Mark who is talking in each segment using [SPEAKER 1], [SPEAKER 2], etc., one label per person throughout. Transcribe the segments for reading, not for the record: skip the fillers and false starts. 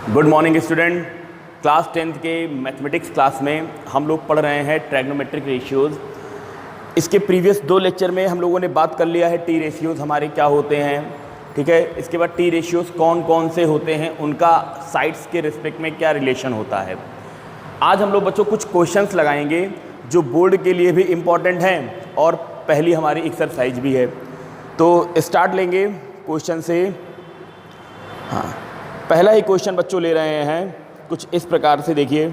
[SPEAKER 1] Good morning student. Class 10th के mathematics class में हम लोग पढ़ रहे हैं ट्रैग्नोमेट्रिक रेशियोज़। इसके प्रीवियस 2 लेक्चर में हम लोगों ने बात कर लिया है टी रेशियोज़ हमारे क्या होते हैं, ठीक है। इसके बाद टी रेशियोज़ कौन कौन से होते हैं, उनका साइड्स के रिस्पेक्ट में क्या रिलेशन होता है। आज हम लोग बच्चों कुछ क्वेश्चंस लगाएंगे जो बोर्ड के लिए भी इम्पॉर्टेंट हैं और पहली हमारी एक्सरसाइज भी है। तो स्टार्ट लेंगे क्वेश्चन से। हाँ, पहला ही क्वेश्चन बच्चों ले रहे हैं कुछ इस प्रकार से, देखिए।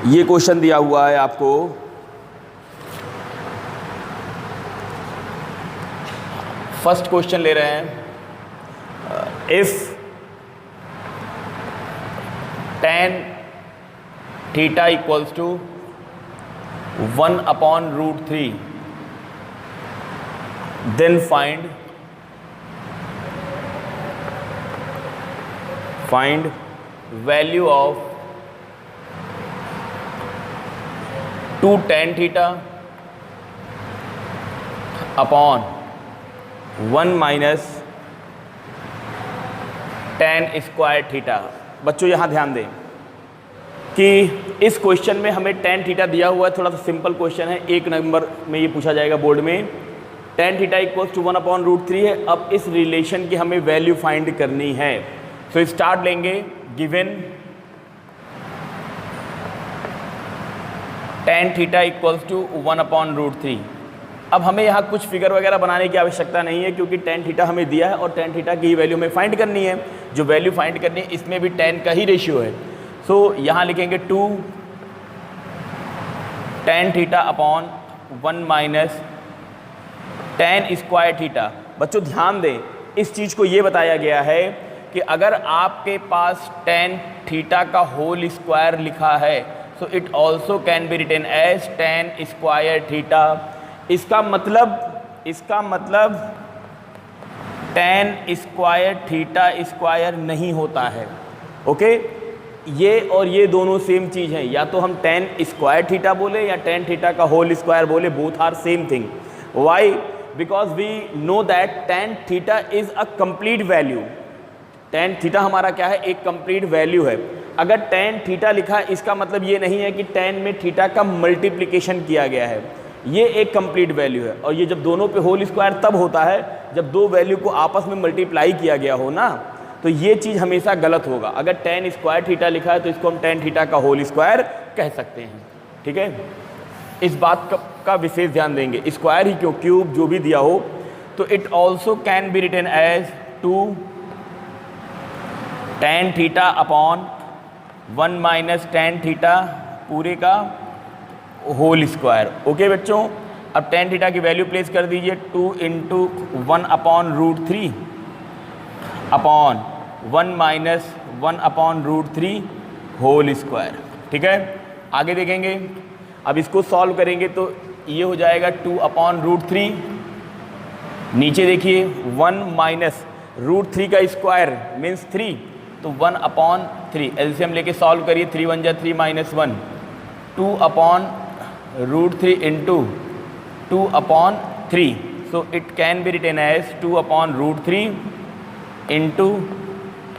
[SPEAKER 1] ये क्वेश्चन दिया हुआ है आपको। फर्स्ट क्वेश्चन ले रहे हैं, if tan theta equals to 1/√3 then find value of 2 tan theta upon 1 minus tan square theta। बच्चों यहाँ ध्यान दें कि इस क्वेश्चन में हमें tan थीटा दिया हुआ है। थोड़ा सा सिंपल क्वेश्चन है, 1 नंबर में ये पूछा जाएगा बोर्ड में। tan थीटा इक्वल्स टू 1/√3 है। अब इस रिलेशन की हमें वैल्यू फाइंड करनी है। तो स्टार्ट लेंगे, given tan theta equals to 1/√3। अब हमें यहाँ कुछ फिगर वगैरह बनाने की आवश्यकता नहीं है, क्योंकि tan थीटा हमें दिया है और tan थीटा की वैल्यू हमें फाइंड करनी है। जो वैल्यू फाइंड करनी है इसमें भी tan का ही रेशियो है। सो यहाँ लिखेंगे 2 tan theta upon 1 minus tan square theta. बच्चों ध्यान दें, इस चीज़ को ये बताया गया है कि अगर आपके पास tan थीटा का होल स्क्वायर लिखा है, so it also can be written as tan square theta. इसका मतलब tan स्क्वायर थीटा स्क्वायर नहीं होता है। ओके, ये और ये दोनों सेम चीज़ हैं। या तो हम tan स्क्वायर थीटा बोले या tan थीटा का होल स्क्वायर बोले, both are same thing. Why? Because we know that tan theta is a complete value. tan theta हमारा क्या है? एक कंप्लीट वैल्यू है। अगर tan थीटा लिखा है, इसका मतलब ये नहीं है कि tan में थीटा का मल्टीप्लिकेशन किया गया है। ये एक कंप्लीट वैल्यू है। और ये जब दोनों पे होल स्क्वायर तब होता है जब दो वैल्यू को आपस में मल्टीप्लाई किया गया हो ना, तो ये चीज़ हमेशा गलत होगा। अगर tan स्क्वायर थीटा लिखा है तो इसको हम tan थीटा का होल स्क्वायर कह सकते हैं, ठीक है। इस बात का विशेष ध्यान देंगे, स्क्वायर ही क्यों, क्यूब जो भी दिया हो। तो it also can be written as 2 tan theta upon 1 minus tan theta पूरे का होल स्क्वायर। ओके बच्चों, अब tan थीटा की वैल्यू प्लेस कर दीजिए, 2 into 1/√3 upon 1 minus 1/√3 whole square, ठीक है। आगे देखेंगे, अब इसको सॉल्व करेंगे तो ये हो जाएगा 2/√3। नीचे देखिए 1 माइनस √3 का स्क्वायर मीन्स 3, तो 1/3। एलसीएम लेके सॉल्व करिए, 3 1 जा 3 minus 1, 2/√3 into 2/3। So it can be written as 2/√3 into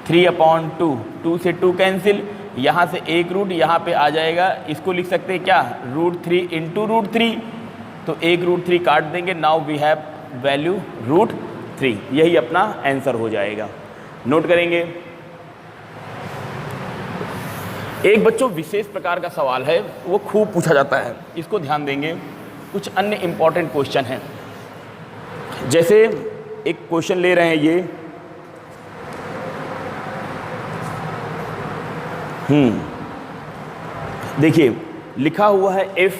[SPEAKER 1] 3/2। 2 से 2 कैंसिल, यहाँ से एक रूट यहाँ पे आ जाएगा। इसको लिख सकते हैं क्या? √3 इंटू √3। तो एक √3 काट देंगे। Now we have value √3। यही अपना आंसर हो जाएगा। नोट करेंगे। एक बच्चों विशेष प्रकार का सवाल है, वो खूब पूछा जाता है, इसको ध्यान देंगे। कुछ अन्य इंपॉर्टेंट क्वेश्चन हैं, जैसे एक क्वेश्चन ले रहे हैं ये, देखिए लिखा हुआ है if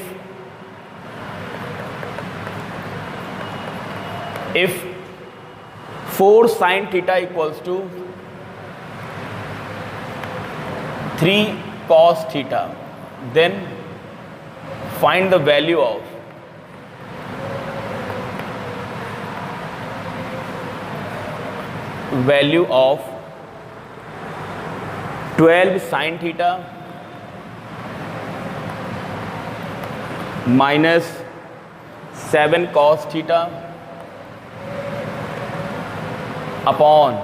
[SPEAKER 1] 4 sin theta equals to 3 cos theta, then find the value of value of 12 sin theta minus 7 cos theta upon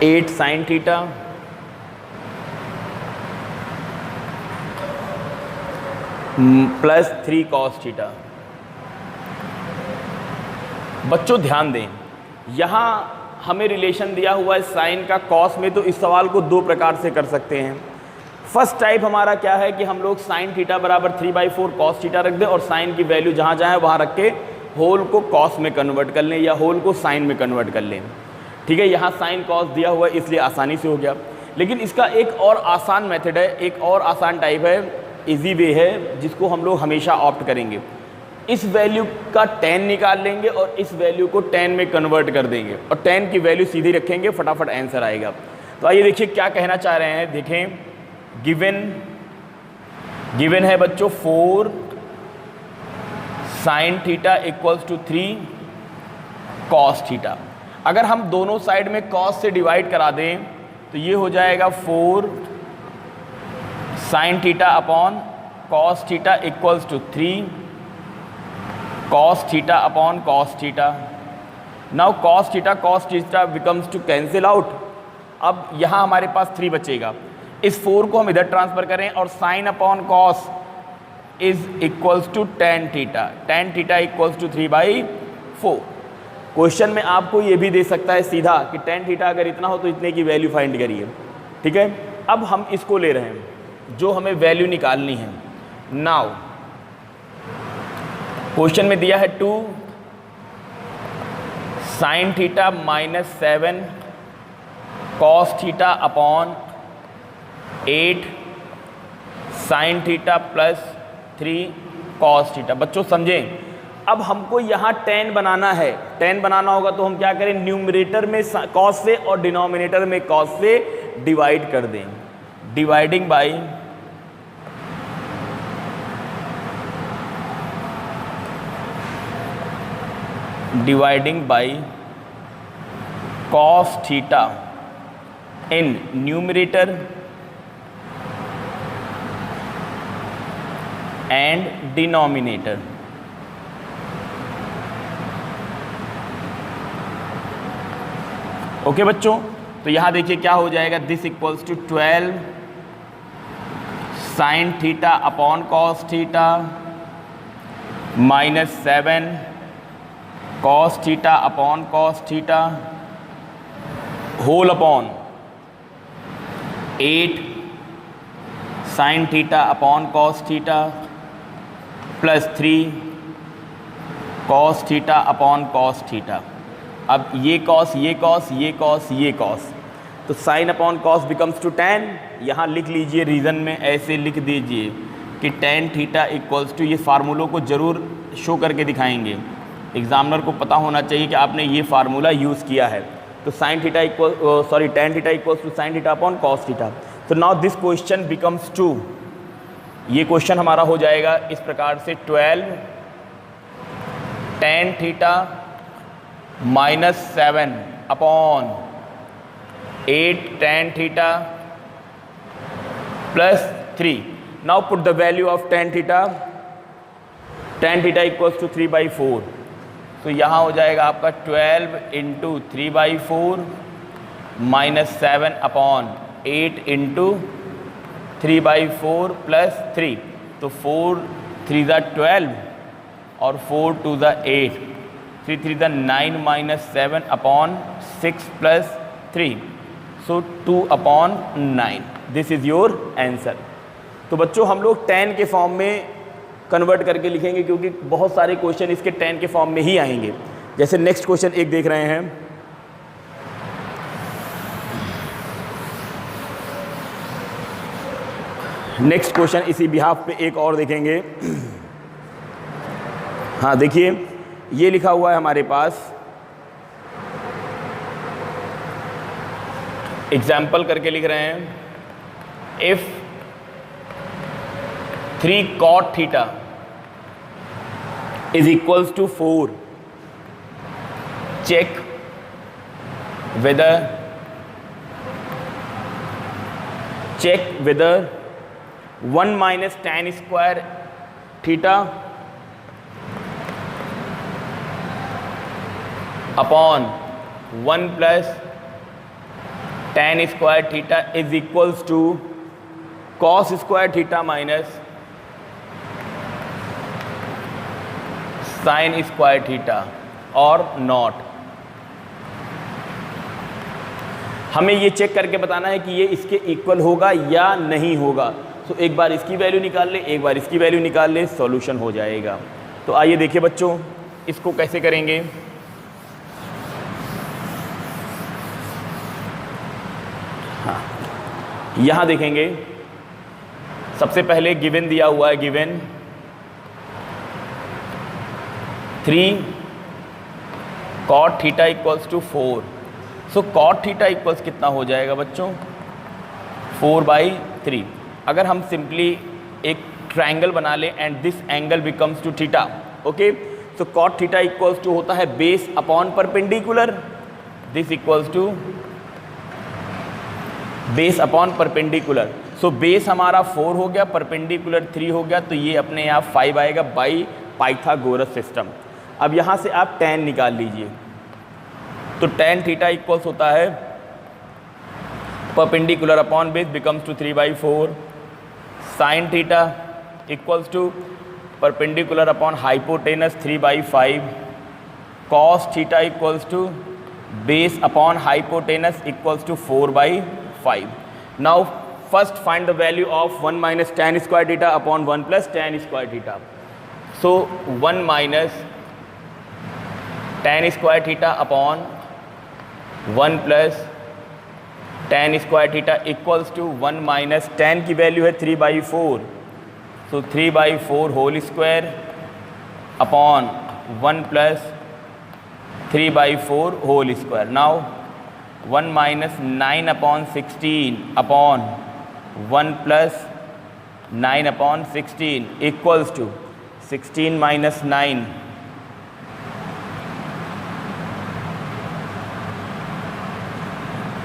[SPEAKER 1] 8 sin theta plus 3 cos theta. बच्चों ध्यान दें, यहाँ हमें रिलेशन दिया हुआ है साइन का कॉस में, तो इस सवाल को दो प्रकार से कर सकते हैं। फर्स्ट टाइप हमारा क्या है कि हम लोग साइन थीटा बराबर 3/4 कॉस थीटा रख दें और साइन की वैल्यू जहाँ जहाँ है वहाँ रख के होल को कॉस में कन्वर्ट कर लें या होल को साइन में कन्वर्ट कर लें। ठीक है, यहाँ साइन कॉस दिया हुआ है इसलिए आसानी से हो गया। लेकिन इसका एक और आसान मेथड है, एक और आसान टाइप है, इजी वे है, जिसको हम लोग हमेशा ऑप्ट करेंगे। इस वैल्यू का tan निकाल लेंगे और इस वैल्यू को tan में कन्वर्ट कर देंगे और tan की वैल्यू सीधी रखेंगे, फटाफट आंसर आएगा। तो आइए देखिए क्या कहना चाह रहे हैं। देखें, गिवन है बच्चों 4 sin theta equals to 3 cos theta. अगर हम दोनों साइड में कॉस से डिवाइड करा दें तो ये हो जाएगा 4 sin theta upon cos theta equals to 3 cos theta upon cos theta. Now cos theta becomes to cancel out. अब यहाँ हमारे पास 3 बचेगा, इस 4 को हम इधर ट्रांसफर करें और sin अपॉन cos is equals to tan theta equals to 3/4। Question में आपको ये भी दे सकता है सीधा कि tan थीटा अगर इतना हो तो इतने की वैल्यू फाइंड करिए। ठीक है, अब हम इसको ले रहे हैं जो हमें वैल्यू निकालनी है। नाउ क्वेश्चन में दिया है 2 sine theta -7 cos theta upon 8 sin theta plus 3 cos theta. बच्चों समझें, अब हमको यहाँ tan बनाना है। tan बनाना होगा तो हम क्या करें, न्यूमरेटर में cos से और डिनोमिनेटर में cos से डिवाइड कर दें। Dividing by cos theta in numerator and denominator। Okay बच्चों, तो यहां देखिए क्या हो जाएगा, this equals to 12 sin theta upon cos theta -7 cos theta upon cos theta whole upon 8 sin theta upon cos theta plus 3 cos theta upon cos theta. अब ये cos ये cos ये cos ये cos, तो sin upon cos becomes to tan। यहाँ लिख लीजिए, reason में ऐसे लिख दीजिए कि tan थीटा इक्वल्स टू, ये फार्मूलों को ज़रूर शो करके दिखाएंगे, एग्जामिनर को पता होना चाहिए कि आपने ये फार्मूला यूज़ किया है। तो sine theta tan theta equals to sine theta upon cos theta. तो now this question becomes to, ये क्वेश्चन हमारा हो जाएगा इस प्रकार से 12 tan theta -7 upon 8 tan theta plus 3। Now put the value of tan theta equals to 3/4। तो यहाँ हो जाएगा आपका 12 इंटू 3/4 -7 अपॉन 8 इंटू 3/4 प्लस 3। तो 4 3 12 और 4 2 8, 3 3 9 -7 upon 6 plus 3, so 2 upon 9। This is your answer. तो बच्चों हम लोग tan के फॉर्म में कन्वर्ट करके लिखेंगे क्योंकि बहुत सारे क्वेश्चन इसके tan के फॉर्म में ही आएंगे। जैसे नेक्स्ट क्वेश्चन एक देख रहे हैं, नेक्स्ट क्वेश्चन इसी बिहाफ पे एक और देखेंगे। हाँ देखिए, ये लिखा हुआ है हमारे पास, एग्जाम्पल करके लिख रहे हैं, if 3 cot theta is equals to 4, check whether 1 minus tan square theta upon 1 plus tan square theta is equals to cos square theta minus sin square theta और नॉट। हमें ये चेक करके बताना है कि ये इसके इक्वल होगा या नहीं होगा। तो एक बार इसकी वैल्यू निकाल ले, एक बार इसकी वैल्यू निकाल ले, सॉल्यूशन हो जाएगा। तो आइए देखिए बच्चों, इसको कैसे करेंगे। हाँ, यहाँ देखेंगे, सबसे पहले गिवन दिया हुआ है, given 3 cot theta equals to 4। So cot theta equals कितना हो जाएगा बच्चों, 4/3। अगर हम सिंपली एक ट्रायंगल बना लें and this angle becomes to theta, okay. So cot theta equals to होता है base upon perpendicular, this equals to base upon perpendicular. So base हमारा 4 हो गया, परपेंडिकुलर 3 हो गया, तो ये अपने आप 5 आएगा बाई पाइथागोरस सिस्टम। अब यहाँ से आप tan निकाल लीजिए, तो tan थीटा इक्वल्स होता है perpendicular upon base becomes to 3/4, sin theta equals to perpendicular upon hypotenuse 3/5, cos theta equals to base upon hypotenuse equals to 4/5। Now first find the value of 1 minus tan square theta upon 1 plus tan square theta. So 1 minus tan square theta upon 1 plus tan square theta equals to 1 minus tan की वैल्यू है 3/4, so 3/4 whole square upon 1 plus 3/4 whole square. Now 1 minus 9/16 upon 1 plus 9/16 equals to 16 minus 9,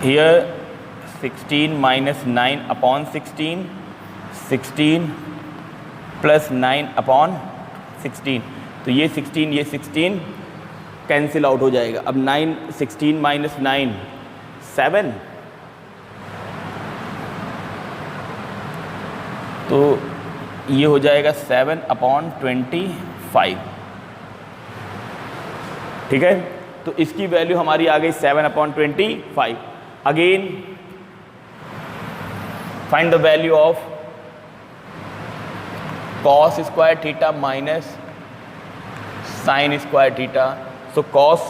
[SPEAKER 1] here 16 minus 9 upon 16, 16 plus 9 upon 16, तो ये 16 cancel out हो जाएगा। अब 16 minus 9 7, तो ये हो जाएगा 7/25, ठीक है। तो इसकी वैल्यू हमारी आ गई 7/25। Again find the value of cos square theta minus sin square theta. So cos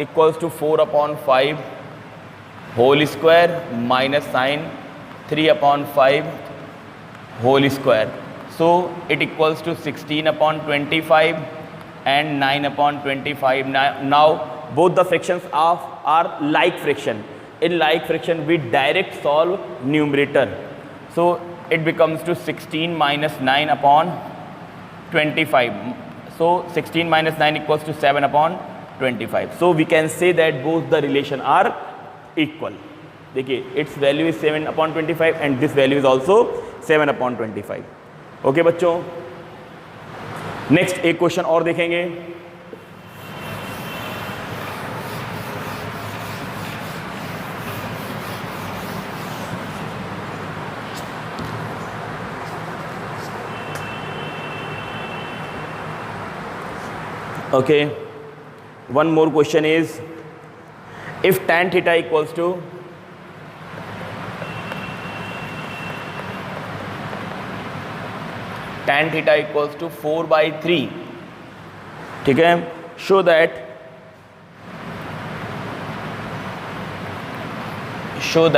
[SPEAKER 1] equals to 4/5 whole square minus sin 3/5 whole square. So it equals to 16/25 and 9/25. Now both the fractions are like fraction. In like fraction we direct solve numerator, so it becomes to 16 minus 9/25. So 16 minus 9 equals to 7/25. So we can say that both the relation are equal. देखिए its value is 7/25 and this value is also 7/25. Okay बच्चों, next एक question और देखेंगे। Okay, one more question is, if tan theta equals to tan theta equals to 4/3, ठीक है, show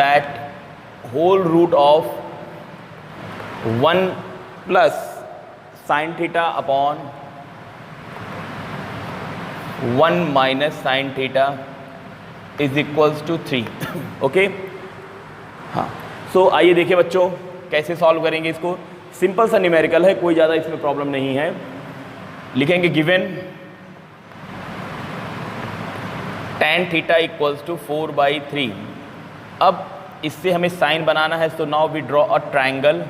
[SPEAKER 1] that whole root of 1 plus sin theta upon 1 minus sin theta is equals to 3. Okay, हाँ। सो आइए देखिए बच्चों कैसे solve करेंगे इसको। Simple सा न्यूमेरिकल है, कोई ज़्यादा इसमें प्रॉब्लम नहीं है। लिखेंगे given tan theta equals to 4/3। अब इससे हमें साइन बनाना है, so now we draw a triangle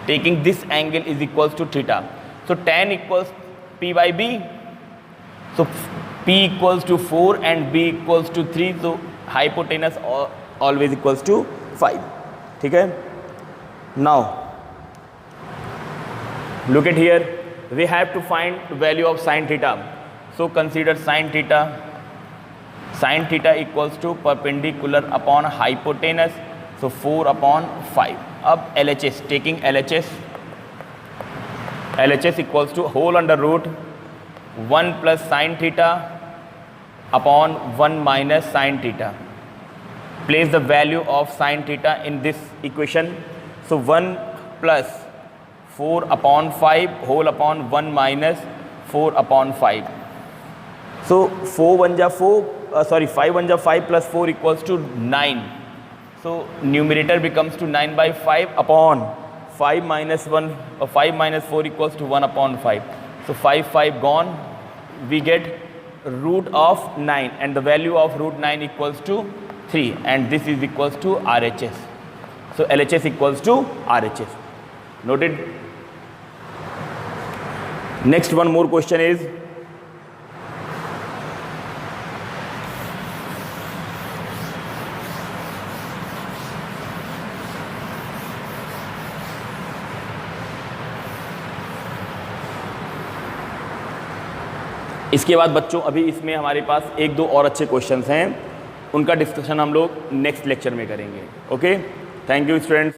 [SPEAKER 1] taking this angle is equals to theta. So tan equals p/b, so P equals to 4 and B equals to 3, so hypotenuse always equals to 5. ठीक है. Now look at here, we have to find value of sin theta. So consider sin theta. Sin theta equals to perpendicular upon hypotenuse, so 4 upon 5. अब LHS, taking LHS equals to whole under root 1 plus sin theta upon 1 minus sin theta. Place the value of sin theta in this equation. So 1 plus 4 upon 5 whole upon 1 minus 4 upon 5. So 5 1 ja 5 plus 4 equals to 9. So numerator becomes to 9 by 5 upon 5 minus 1, 5 minus 4 equals to 1 upon 5. So 5 gone, we get root of 9 and the value of root 9 equals to 3, and this is equals to RHS. So LHS equals to RHS. Noted. Next one more question is, इसके बाद बच्चों अभी इसमें हमारे पास 1-2 और अच्छे questions हैं, उनका डिस्कशन हम लोग नेक्स्ट लेक्चर में करेंगे. Okay, thank you students.